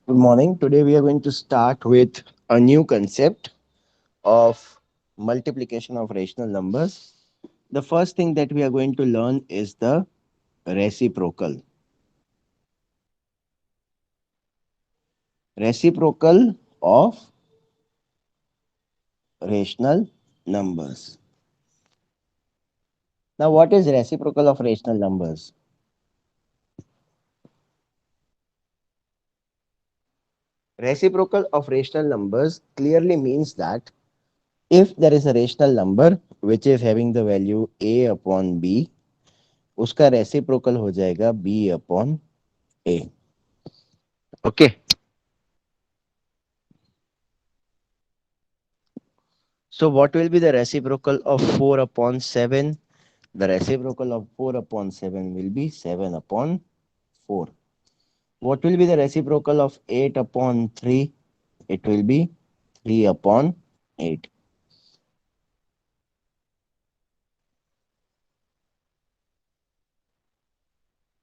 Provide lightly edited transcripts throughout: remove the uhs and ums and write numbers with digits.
Good morning. Today we are going to start with a new concept of multiplication of rational numbers. The first thing that we are going to learn is the reciprocal. Reciprocal of rational numbers. Now, what is reciprocal of rational numbers? Reciprocal of rational numbers clearly means that if there is a rational number which is having the value a upon b, उसका reciprocal हो जाएगा b upon a. Okay. So what will be the reciprocal of 4 upon 7? The reciprocal of 4 upon 7 will be 7 upon 4. What will be the reciprocal of 8 upon 3? It will be 3 upon 8.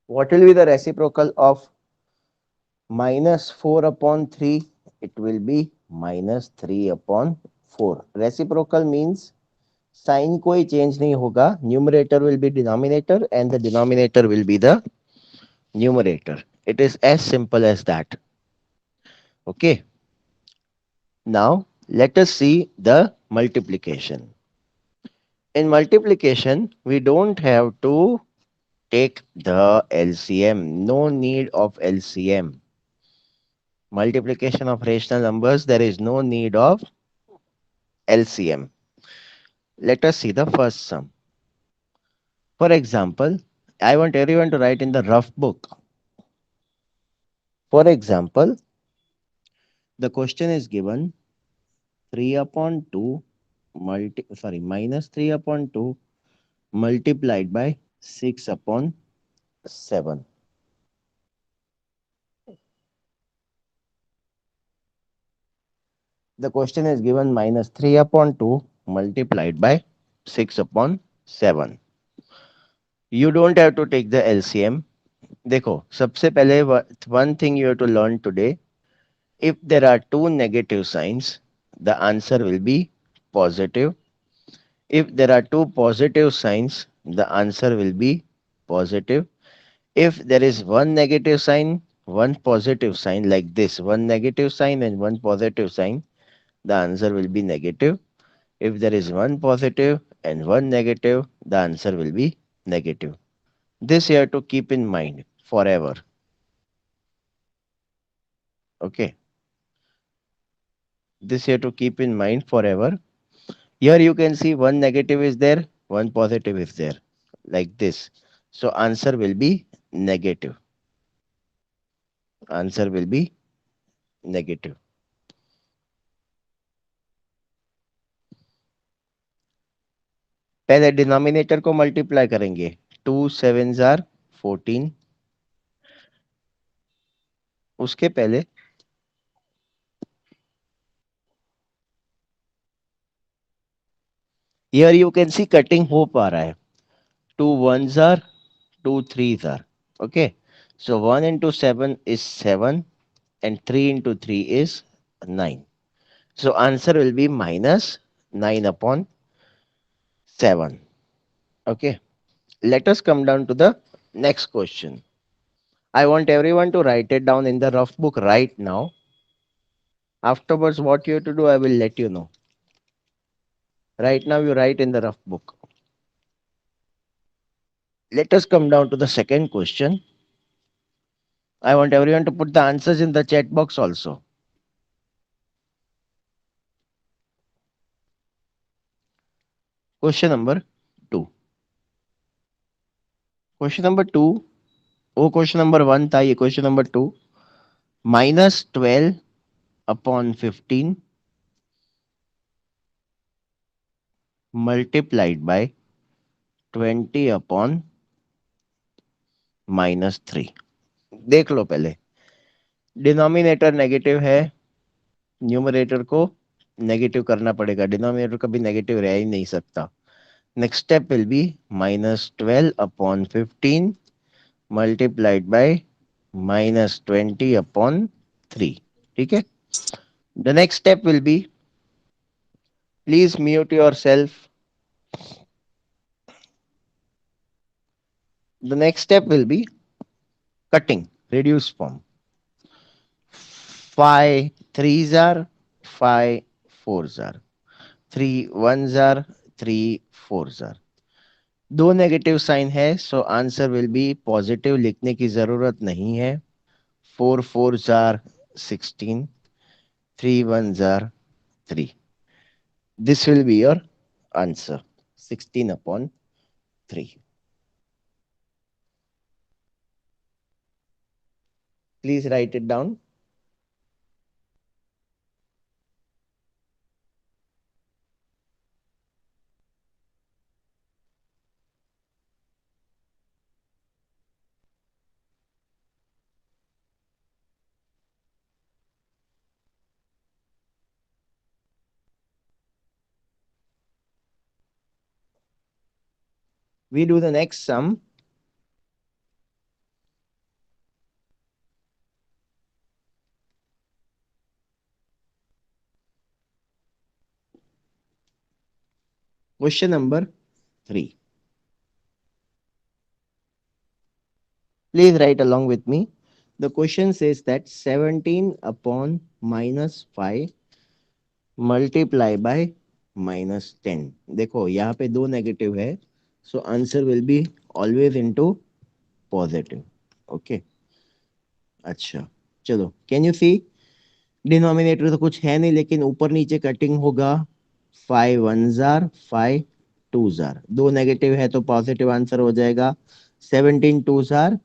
What will be the reciprocal of minus 4 upon 3? It will be minus 3 upon 4. Reciprocal means sign कोई change नहीं होगा. Numerator will be denominator and the denominator will be the numerator. It is as simple as that. Okay. Now let us see the multiplication. In multiplication, we don't have to take the LCM. No need of LCM. Multiplication of rational numbers, there is no need of LCM. Let us see the first sum. For example, I want everyone to write in the rough book. For example, the question is given 3 upon 2 minus 3 upon 2 multiplied by 6 upon 7. The question is given minus 3 upon 2 multiplied by 6 upon 7. You don't have to take the LCM. देखो सबसे पहले one thing you have to learn today, if there are two negative signs, the answer will be positive. If there are two positive signs, the answer will be positive. If there is one negative sign, one positive sign like this, one negative sign and one positive sign, the answer will be negative. If there is one positive and one negative, the answer will be negative. This you have to keep in mind forever. Okay. This you have to keep in mind forever. Here you can see one negative is there, one positive is there. Like this. So answer will be negative. Answer will be negative. पहले denominator को multiply करेंगे. 2 7s are 14. उसके पहले here you can see cutting हो पा रहा है. 2 1s are 2 3s are. Okay. So 1 into 7 is 7 and 3 into 3 is 9. So answer will be minus 9 upon 7. Okay. Let us come down to the next question. I want everyone to write it down in the rough book right now. Afterwards, what you have to do, I will let you know. Right now, you write in the rough book. Let us come down to the second question. I want everyone to put the answers in the chat box also. Question number 2. Question number 2. वो question number 1 था, ये question number 2. Minus 12 upon 15 multiplied by 20 upon minus 3. देख लो पहले. Denominator negative है, numerator को negative करना पड़ेगा. Denominator कभी नेगेटिव रह ही नहीं सकता. Next step will be minus 12 upon 15 multiplied by minus 20 upon 3. ठीक है. The next step will be, please mute yourself. The next step will be cutting, reduce form. 5 threes are 5 fours are 3 ones are 3 fours are. दो negative sign है, so answer will B positive. लिखने की जरूरत नहीं है. 4 fours are 16, 3 ones are 3. This will be your answer. 16 upon 3. Please write it down. We do the next sum. Question number 3. Please write along with me. The question says that 17 upon minus 5 multiply by minus 10. देखो यहाँ पे दो negative है, so answer will be always into positive. Okay. अच्छा, चलो. Can you see, denominator तो कुछ है नहीं, लेकिन ऊपर नीचे कटिंग होगा. 5 वन जार 5 टू जार. दो नेगेटिव है तो पॉजिटिव आंसर हो जाएगा. 17 टू जार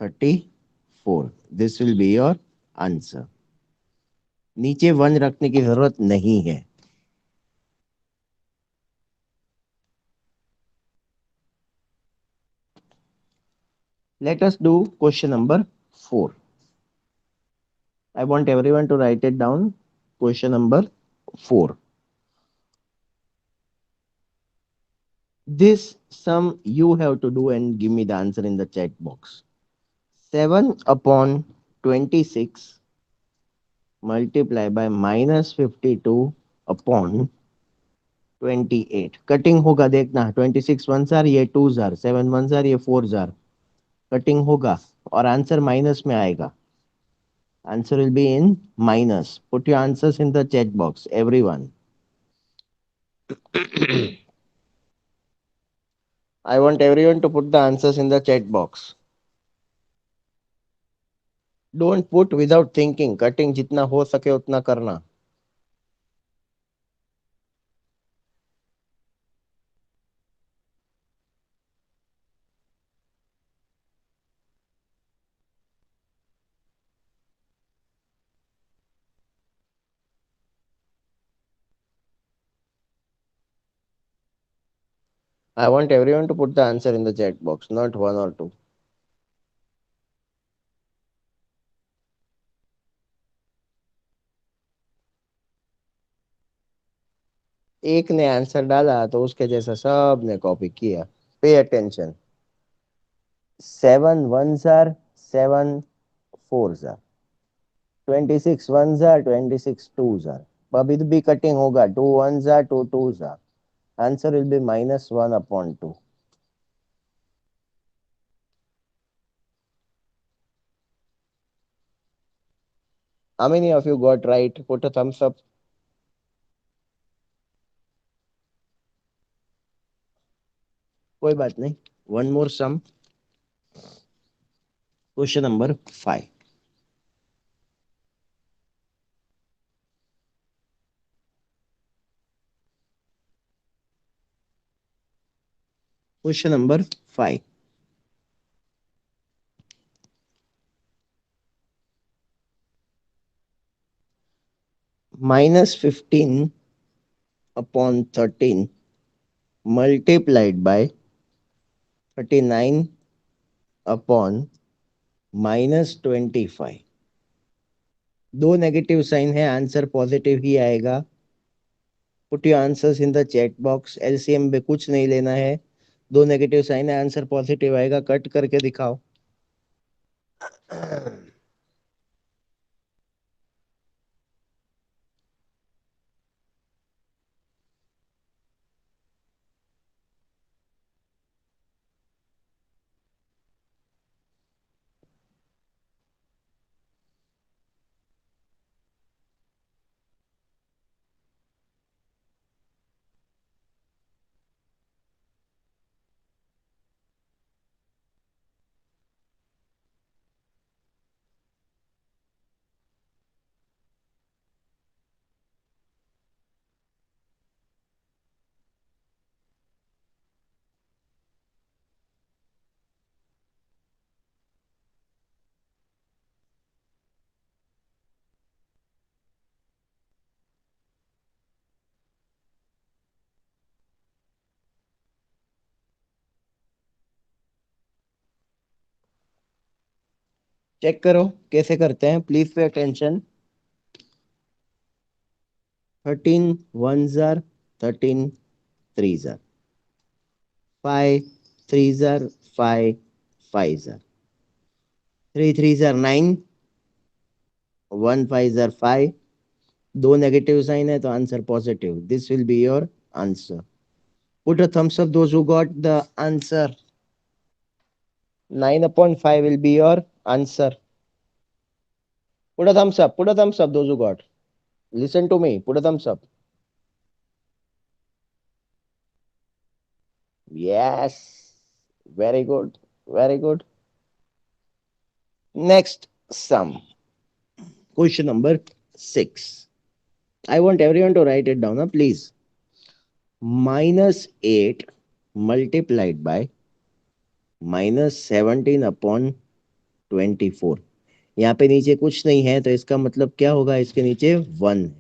34. This will be your answer. नीचे वन रखने की जरूरत नहीं है. Let us do question number 4. I want everyone to write it down. Question number 4. This sum you have to do and give me the answer in the chat box. 7 upon 26 multiply by minus 52 upon 28. Cutting होगा, देखना. 26 one jar, ये 2 jar. 7 one jar, ये 4 jar. Cutting होगा और answer minus में आएगा. Answer will be in minus. Put your answers in the chat box, everyone. I want everyone to put the answers in the chat box. Don't put without thinking. Cutting जितना हो सके उतना करना. I want everyone to put the answer in the chat box, not one or two. एक ने answer डाला तो उसके जैसा सब ने कॉपी किया. Pay attention. 7 ones are 7 fours are 26 ones are 26 twos are. अभी तो भी कटिंग होगा. 2 ones are 2 twos are. Answer will be minus 1 upon 2. How many of you got right? Put a thumbs up. कोई बात नहीं. One more sum. Question number 5. Question number 5. Minus 15 upon 13 multiplied by 39 upon minus 25. दो negative sign है, answer positive ही आएगा. Put your answers in the chat box. LCM में कुछ नहीं लेना है. दो नेगेटिव साइन है, आंसर पॉजिटिव आएगा. कट करके दिखाओ. चेक करो कैसे करते हैं, please pay attention. 13 ones are 13 threes are 5 threes are 5 fives are 3 threes are 9 1 fives are 5। दो नेगेटिव साइन है तो answer positive, this will be your answer. Put a thumbs up those who got the answer. 9/5 will be your answer. Put a thumbs up. Put a thumbs up, those who got. Listen to me. Put a thumbs up. Yes. Very good. Very good. Next sum. Question number 6. I want everyone to write it down, please. -8 multiplied by -17/24। यहाँ पे नीचे कुछ नहीं है तो इसका मतलब क्या होगा, इसके नीचे 1 है।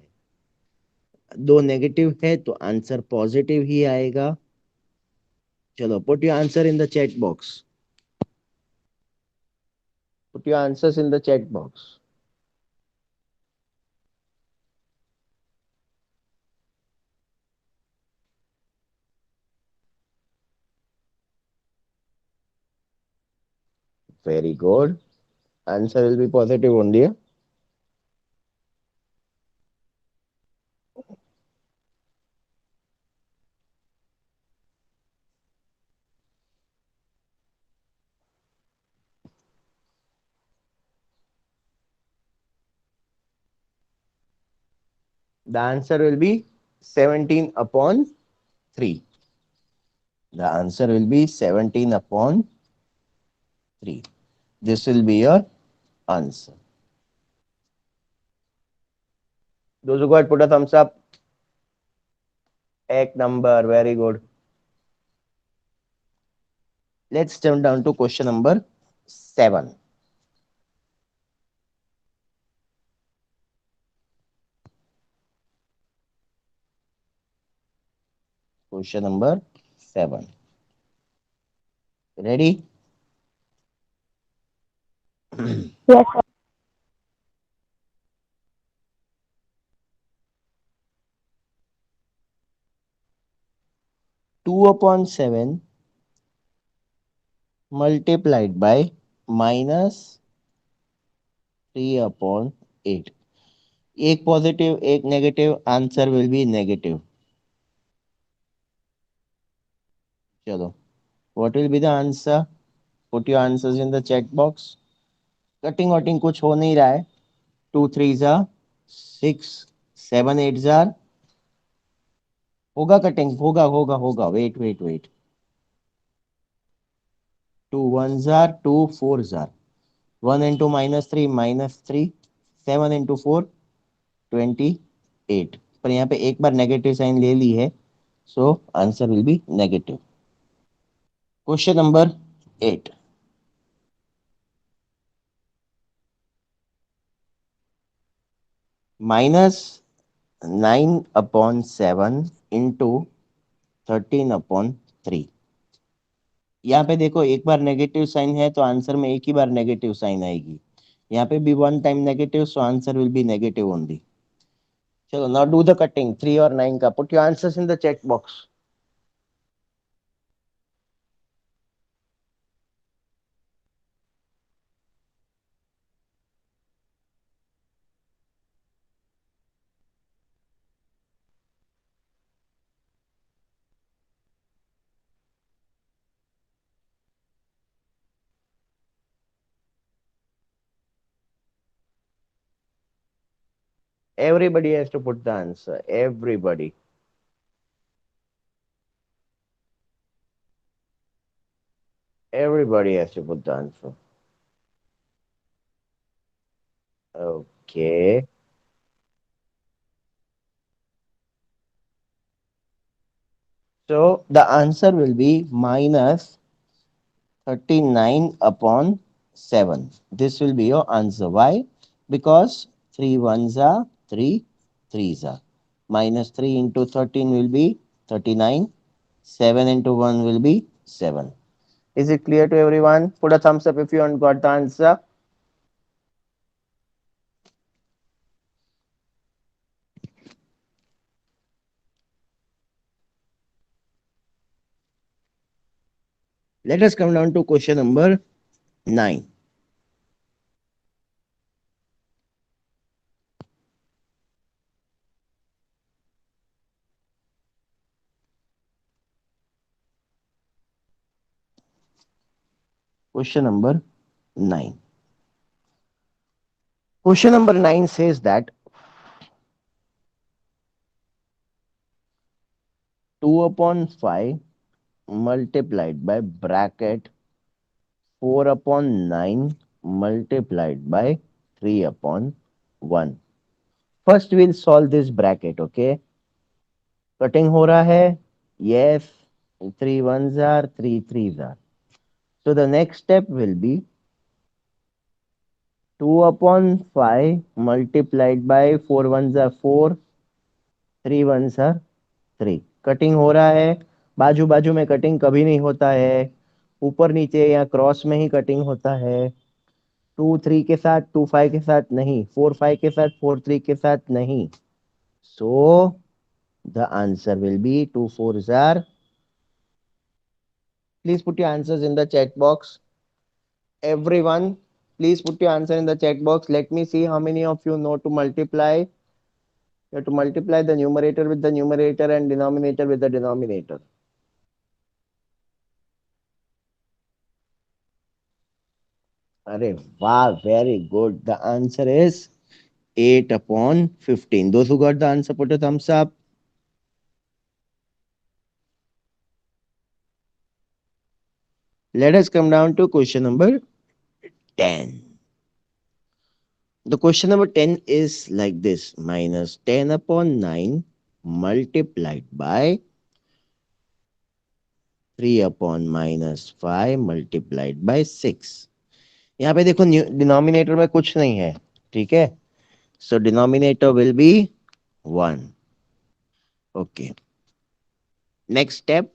दो नेगेटिव है तो आंसर पॉजिटिव ही आएगा। चलो, put your answer in the chat box. Put your answers in the chat box. Very good. Answer will be positive only. The answer will be 17 upon 3. The answer will be 17 upon 3. This will be your answer. Those who got, put a thumbs up. Egg number. Very good. Let's jump down to question number 7. Question number 7. Ready? Yes, sir. 2 upon 7 multiplied by -3/8। एक positive एक negative, answer will be negative. चलो, what will be the answer? Put your answers in the chat box. Cutting वटिंग कुछ हो नहीं रहा है। 2 3 jar 6, 7 8 jar होगा, कटिंग होगा होगा होगा, वेट वेट वेट। 2 1 जार 2 4 जार 1 into -3 -3, 7 into 4 28। पर यहाँ पे एक बार नेगेटिव साइन ले ली है, so answer will be negative. Question number 8। -9/7 into 13/3। यहाँ पे देखो, एक बार नेगेटिव साइन है तो आंसर में एक ही बार नेगेटिव साइन आएगी। यहाँ पे भी 1 time negative, so answer will be negative only. चलो, नाउ डू द कटिंग 3 और 9 का। Put your answers in the chat box. Everybody has to put the answer. Everybody. Everybody has to put the answer. Okay. So the answer will be -39/7. This will be your answer. Why? Because 3 ones are 3 threes are. -3 into 13 will be 39. 7 into 1 will be 7. Is it clear to everyone? Put a thumbs up if you haven't got the answer. Let us come down to question number 9. Question number 9. Question number 9 says that 2 upon 5 multiplied by bracket 4 upon 9 multiplied by 3 upon 1. First we'll solve this bracket, okay? Cutting हो रहा है? Yes. 3 ones are, 3 threes are. So the next step will be 2 upon 5 multiplied by 4 ones are 4, 3 ones are 3. Cutting हो रहा है. बाजू बाजू में cutting कभी नहीं होता है, ऊपर नीचे या क्रॉस में ही कटिंग होता है. 2 3 के साथ 2 5 के साथ नहीं, 4 5 के साथ 4 3 के साथ नहीं. So the answer will B 2 4s are. Please put your answers in the chat box. Everyone, please put your answer in the chat box. Let me see how many of you know to multiply. You have to multiply the numerator with the numerator and denominator with the denominator. Arey, wow, very good. The answer is 8 upon 15. Those who got the answer, put a thumbs up. Let us come down to question number 10. The question number 10 is like this: minus 10 upon 9 multiplied by 3 upon minus 5 multiplied by 6. यहाँ पे देखो denominator में कुछ नहीं है, ठीक है? सो denominator will be 1. Okay, next step,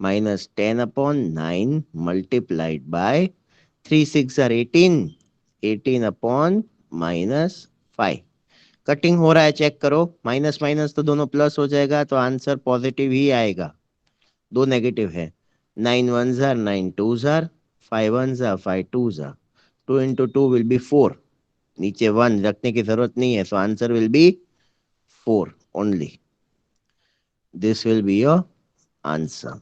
minus 10 upon 9 multiplied by 3 6 are 18, 18 upon minus 5. Cutting हो रहा है, चेक करो. माइनस माइनस तो दोनों प्लस हो जाएगा, तो आंसर पॉजिटिव ही आएगा. दो नेगेटिव है. 9 ones are 9 twos are, 5 ones are 5 twos are. 2 into 2 will be 4. नीचे 1 रखने की जरूरत नहीं है, so answer will B 4 only. This will be your answer.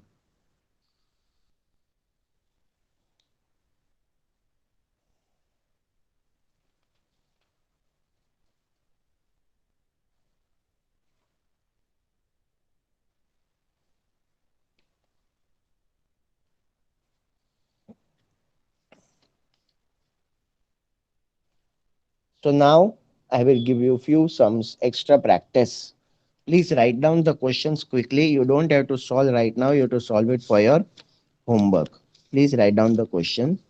So now I will give you few sums extra practice. Please write down the questions quickly. You don't have to solve right now. You have to solve it for your homework. Please write down the question.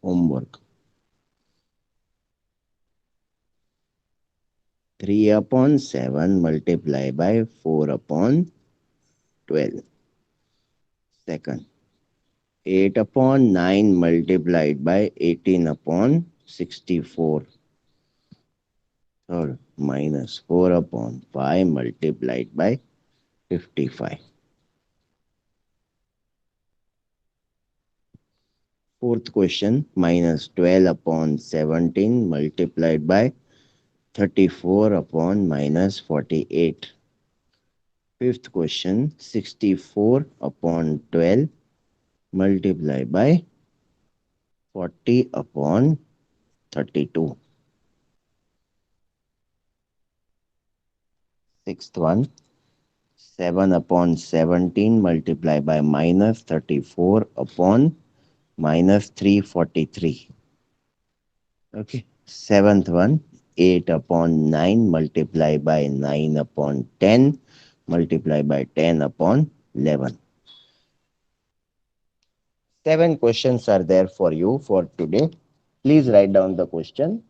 Homework. 3 upon 7 multiply by 4 upon 12. Second, 8 upon 9 multiplied by 18 upon 64. Third, minus 4 upon 5 multiplied by 55. Fourth question, minus 12 upon 17 multiplied by 34 upon minus 48. Fifth question, 64 upon 12 multiplied by 40 upon 32. Sixth one, 7 upon 17 multiplied by minus 34 upon minus 343. Okay. Seventh one, 8 upon 9 multiplied by 9 upon 10 multiplied by 10 upon 11. 7 questions are there for you for today. Please write down the question.